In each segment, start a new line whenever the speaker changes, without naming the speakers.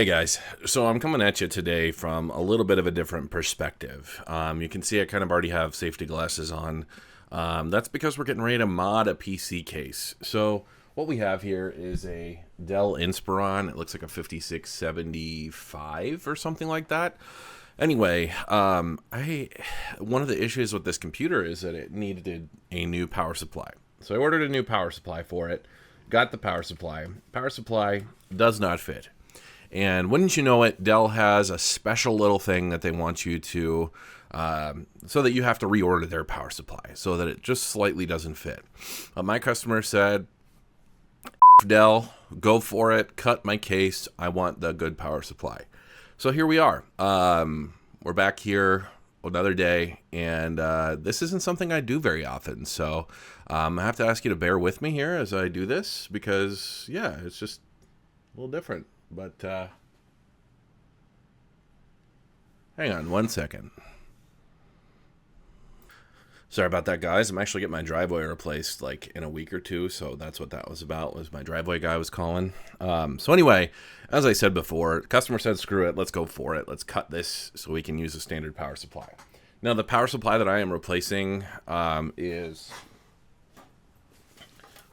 Hey guys, so I'm coming at you today from a little bit of a different perspective. You can see I kind of already have safety glasses on. That's because we're getting ready to mod a PC case. So what we have here is a Dell Inspiron. It looks like a 5675 or something like that. Anyway, one of the issues with this computer is that it needed a new power supply. So I ordered a new power supply for it, got the power supply. Power supply does not fit. And wouldn't you know it, Dell has a special little thing that they want you to, so that you have to reorder their power supply, so that it just slightly doesn't fit. My customer said, Dell, go for it, cut my case, I want the good power supply. So here we are. We're back here another day, and this isn't something I do very often. So I have to ask you to bear with me here as I do this, because, yeah, it's just a little different. But hang on one second. Sorry about that, guys. I'm actually getting my driveway replaced like in a week or two, so that's what that was about, was my driveway guy was calling. So anyway, as I said before, the customer said, screw it, let's go for it. Let's cut this so we can use a standard power supply. Now, the power supply that I am replacing is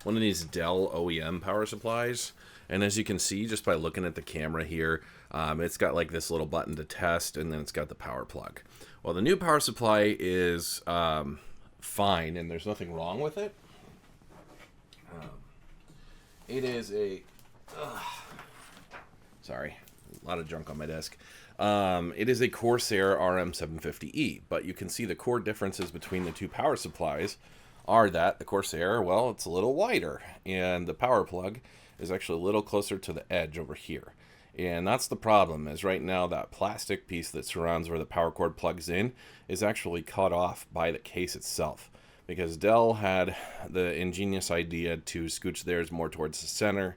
one of these Dell OEM power supplies. And as you can see, just by looking at the camera here, it's got like this little button to test, and then it's got the power plug. Well, the new power supply is fine, and there's nothing wrong with it. It is a... sorry, a lot of junk on my desk. It is a Corsair RM750E, but you can see the core differences between the two power supplies are that the Corsair, well, it's a little wider, and the power plug is actually a little closer to the edge over here. And that's the problem, is right now that plastic piece that surrounds where the power cord plugs in is actually cut off by the case itself, because Dell had the ingenious idea to scooch theirs more towards the center.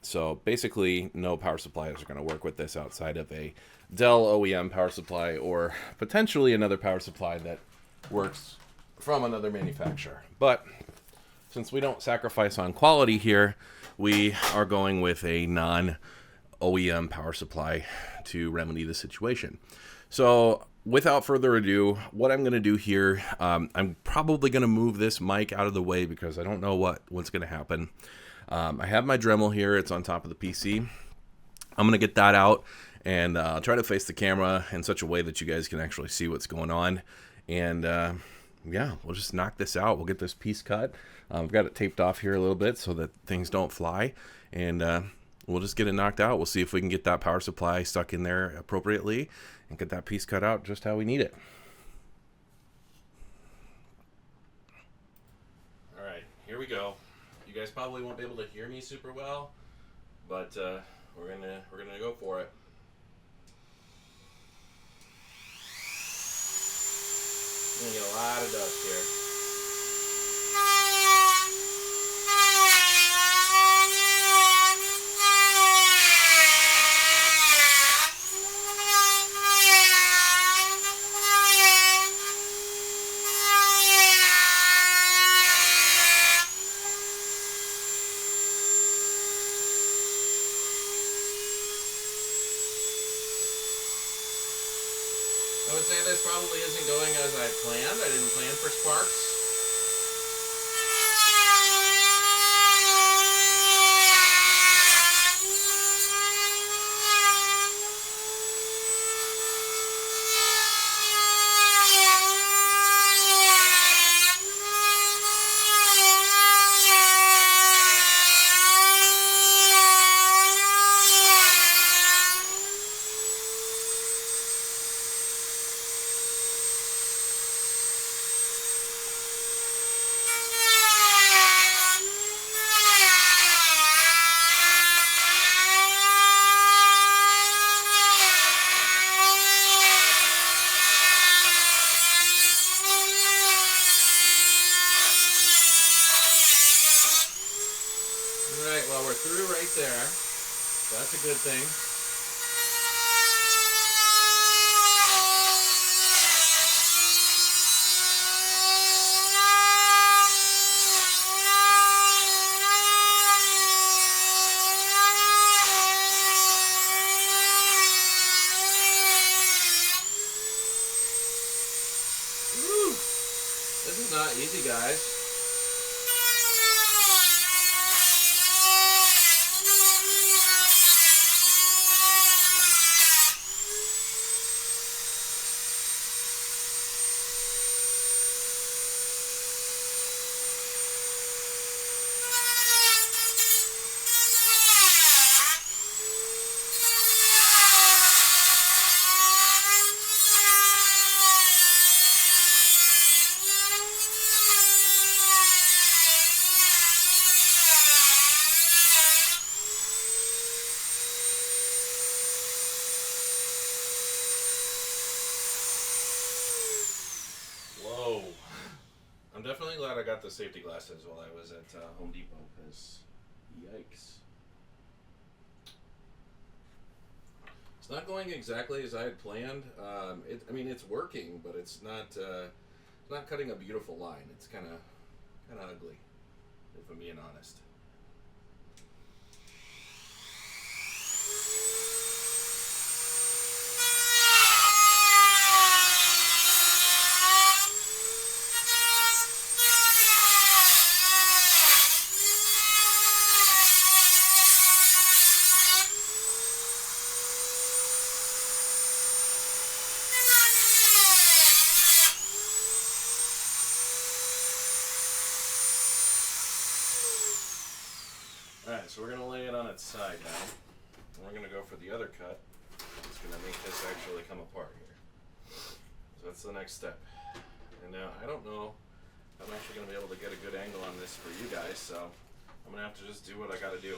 So basically no power supplies are going to work with this outside of a Dell OEM power supply, or potentially another power supply that works from another manufacturer. But since we don't sacrifice on quality here, we are going with a non-OEM power supply to remedy the situation. So without further ado, what I'm going to do here, I'm probably going to move this mic out of the way because I don't know what's going to happen. I have my Dremel here. It's on top of the PC. I'm going to get that out, and I'll try to face the camera in such a way that you guys can actually see what's going on. And yeah, we'll just knock this out. We'll get this piece cut. I've got it taped off here a little bit so that things don't fly, and we'll just get it knocked out. We'll see if we can get that power supply stuck in there appropriately and get that piece cut out just how we need it. All right, here we go. You guys probably won't be able to hear me super well, but we're gonna go for it. I'm gonna get a lot of dust here. I would say this probably isn't going as I planned. I didn't plan for sparks. Alright, well, we're through right there. So that's a good thing. is not easy, guys. Whoa. I'm definitely glad I got the safety glasses while I was at Home Depot, because yikes. It's not going exactly as I had planned. I mean, it's working, but it's not cutting a beautiful line. It's kind of ugly, if I'm being honest. Alright, so we're going to lay it on its side now. And we're going to go for the other cut. It's going to make this actually come apart here. So that's the next step. And now, I don't know if I'm actually going to be able to get a good angle on this for you guys, so I'm going to have to just do what I got to do.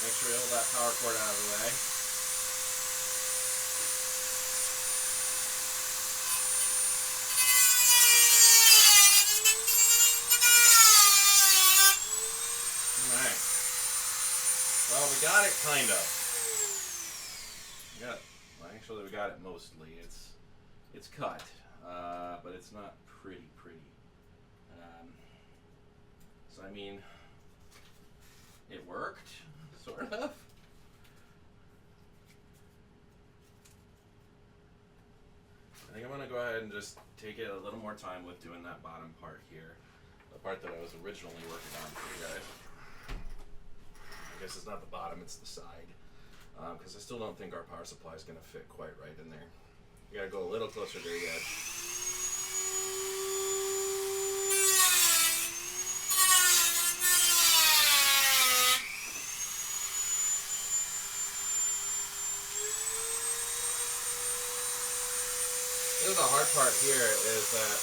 Make sure we hold that power cord out of the way. Alright. Well, we got it, kind of. Well, actually, we got it mostly. It's cut, but it's not pretty. So, I mean, it worked, sort of. I think I'm going to go ahead and just take it a little more time with doing that bottom part here. The part that I was originally working on for you guys. I guess it's not the bottom, it's the side. Because I still don't think our power supply is going to fit quite right in there. You got to go a little closer to the edge. The hard part here is that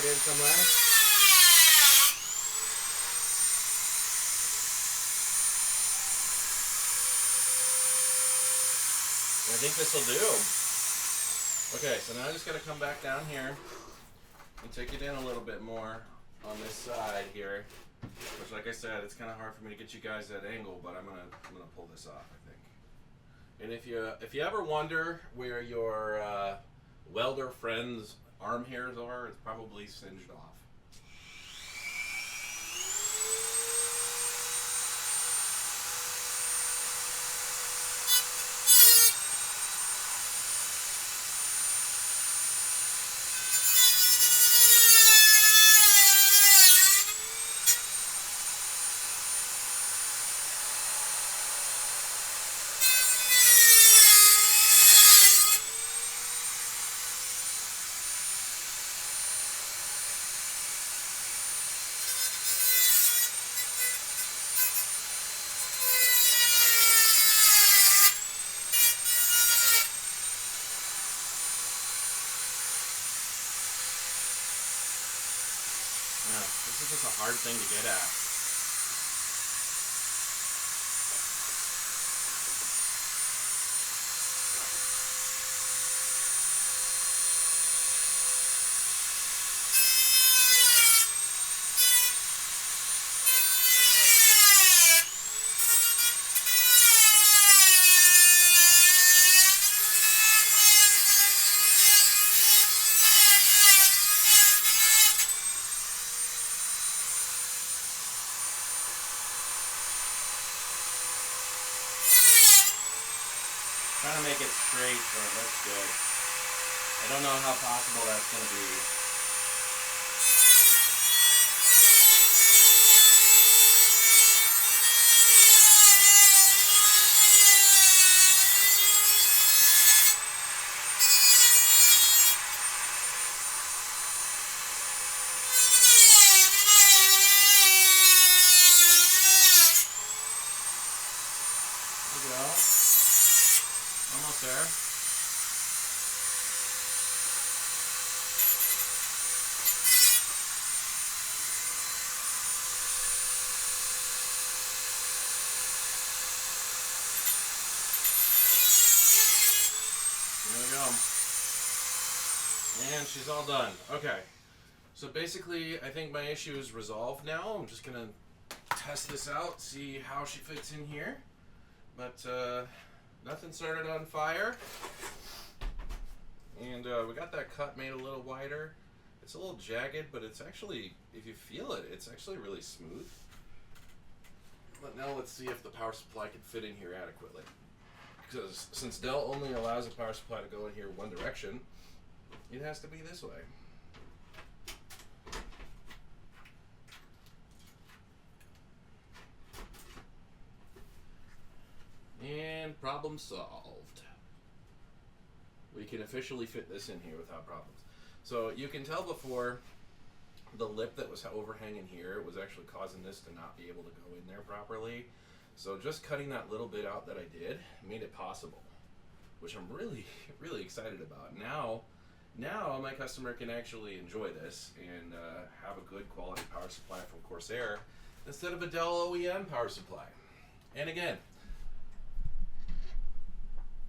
it in somewhere. I think this will do. Okay, so now I just got to come back down here and take it in a little bit more on this side here. Which, like I said, it's kind of hard for me to get you guys that angle, but I'm gonna pull this off, I think. And if you ever wonder where your welder friend's arm hairs are, it's probably singed off. This is just a hard thing to get at. Trying to make it straight so it looks good. I don't know how possible that's going to be. There we go. Almost there. There we go. And she's all done. Okay. So basically, I think my issue is resolved now. I'm just going to test this out, see how she fits in here. But, nothing started on fire, and we got that cut made a little wider. It's a little jagged, but it's actually, if you feel it, it's actually really smooth. But now let's see if the power supply can fit in here adequately. Because since Dell only allows a power supply to go in here one direction, it has to be this way. And problem solved. We can officially fit this in here without problems. So you can tell before the lip that was overhanging here was actually causing this to not be able to go in there properly. So just cutting that little bit out that I did made it possible, which I'm really, really excited about. Now my customer can actually enjoy this and have a good quality power supply from Corsair instead of a Dell OEM power supply. And again,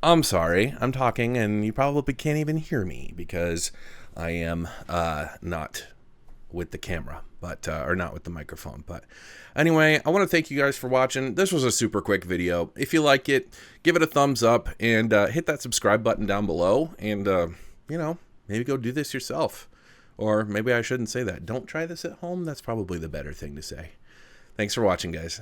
I'm sorry, I'm talking and you probably can't even hear me because I am not with the camera, but or not with the microphone. But anyway, I want to thank you guys for watching. This was a super quick video. If you like it, give it a thumbs up and hit that subscribe button down below. And, you know, maybe go do this yourself. Or maybe I shouldn't say that. Don't try this at home. That's probably the better thing to say. Thanks for watching, guys.